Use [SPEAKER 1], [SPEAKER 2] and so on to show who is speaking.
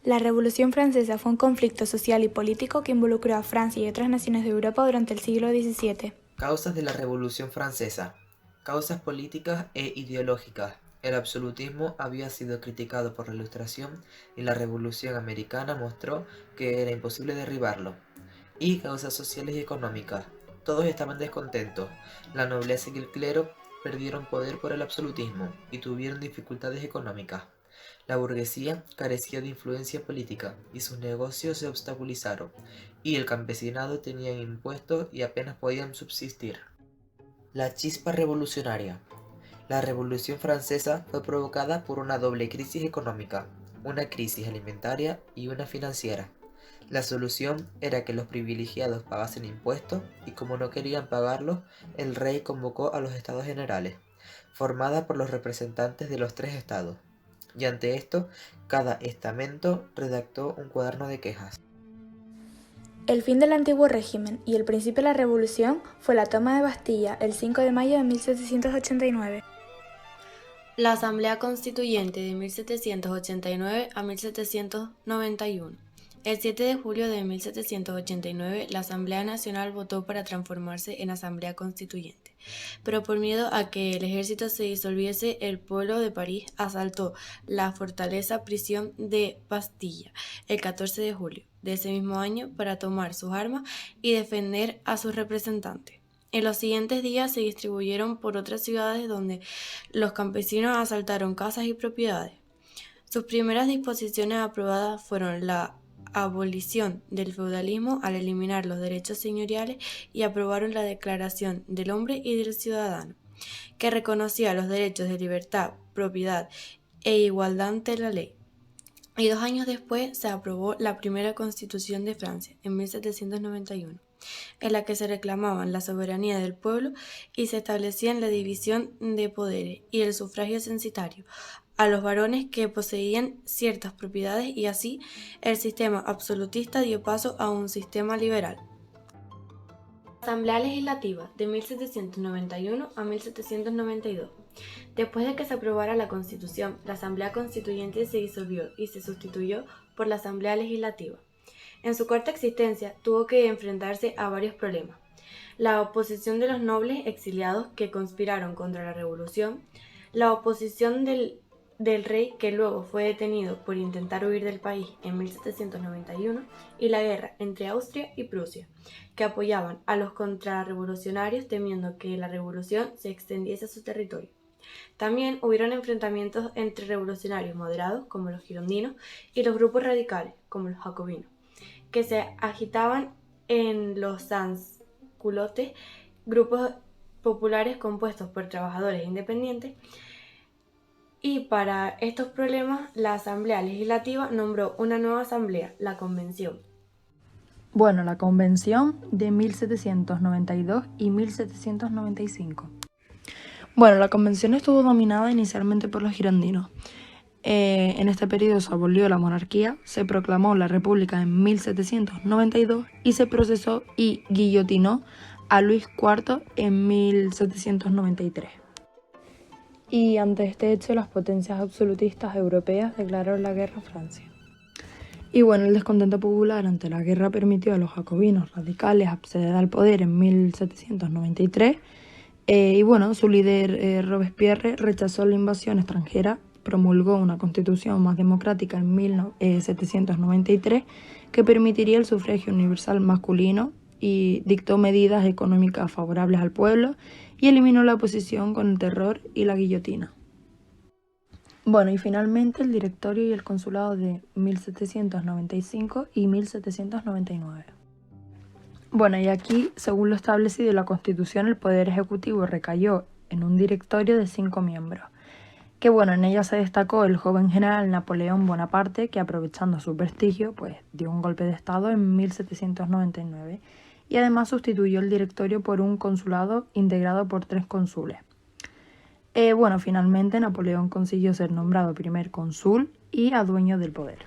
[SPEAKER 1] La Revolución Francesa fue un conflicto social y político que involucró a Francia y otras naciones de Europa durante el siglo XVII.
[SPEAKER 2] Causas de la Revolución Francesa. Causas políticas e ideológicas. El absolutismo había sido criticado por la Ilustración y la Revolución Americana mostró que era imposible derribarlo. Y causas sociales y económicas. Todos estaban descontentos. La nobleza y el clero perdieron poder por el absolutismo y tuvieron dificultades económicas. La burguesía carecía de influencia política y sus negocios se obstaculizaron, y el campesinado tenía impuestos y apenas podían subsistir. La chispa revolucionaria. La Revolución Francesa fue provocada por una doble crisis económica, una crisis alimentaria y una financiera. La solución era que los privilegiados pagasen impuestos y como no querían pagarlos, el rey convocó a los Estados Generales, formada por los representantes de los tres estados. Y ante esto, cada estamento redactó un cuaderno de quejas.
[SPEAKER 1] El fin del antiguo régimen y el principio de la Revolución fue la toma de Bastilla el 5 de mayo de 1789.
[SPEAKER 3] La Asamblea Constituyente de 1789 a 1791. El 7 de julio de 1789, la Asamblea Nacional votó para transformarse en Asamblea Constituyente, pero por miedo a que el ejército se disolviese, el pueblo de París asaltó la fortaleza prisión de Bastilla el 14 de julio de ese mismo año para tomar sus armas y defender a sus representantes. En los siguientes días se distribuyeron por otras ciudades donde los campesinos asaltaron casas y propiedades. Sus primeras disposiciones aprobadas fueron la abolición del feudalismo al eliminar los derechos señoriales y aprobaron la Declaración del Hombre y del Ciudadano, que reconocía los derechos de libertad, propiedad e igualdad ante la ley. Y 2 años después se aprobó la primera Constitución de Francia, en 1791, en la que se reclamaban la soberanía del pueblo y se establecían la división de poderes y el sufragio censitario a los varones que poseían ciertas propiedades, y así el sistema absolutista dio paso a un sistema liberal. Asamblea Legislativa de 1791 a 1792. Después de que se aprobara la Constitución, la Asamblea Constituyente se disolvió y se sustituyó por la Asamblea Legislativa. En su corta existencia tuvo que enfrentarse a varios problemas: la oposición de los nobles exiliados que conspiraron contra la revolución, la oposición del rey, que luego fue detenido por intentar huir del país en 1791, y la guerra entre Austria y Prusia, que apoyaban a los contrarrevolucionarios temiendo que la revolución se extendiese a su territorio. También hubieron enfrentamientos entre revolucionarios moderados, como los girondinos, y los grupos radicales, como los jacobinos, que se agitaban en los sans-culottes, grupos populares compuestos por trabajadores independientes. Y para estos problemas, la Asamblea Legislativa nombró una nueva asamblea, la Convención.
[SPEAKER 4] Bueno, la Convención de 1792 y 1795. Bueno, la Convención estuvo dominada inicialmente por los girondinos. En este periodo se abolió la monarquía, se proclamó la República en 1792 y se procesó y guillotinó a Luis IV en 1793. Y ante este hecho, las potencias absolutistas europeas declararon la guerra a Francia. Y bueno, el descontento popular ante la guerra permitió a los jacobinos radicales acceder al poder en 1793. Y bueno, su líder Robespierre rechazó la invasión extranjera, promulgó una constitución más democrática en 1793 que permitiría el sufragio universal masculino y dictó medidas económicas favorables al pueblo y eliminó la oposición con el terror y la guillotina. Bueno, y finalmente el directorio y el consulado de 1795 y 1799. Bueno, y aquí, según lo establecido en la Constitución, el Poder Ejecutivo recayó en un directorio de 5 miembros, que bueno, en ella se destacó el joven general Napoleón Bonaparte, que aprovechando su prestigio, pues dio un golpe de estado en 1799 y además sustituyó el directorio por un consulado integrado por 3 cónsules. Finalmente Napoleón consiguió ser nombrado primer cónsul y adueño del poder.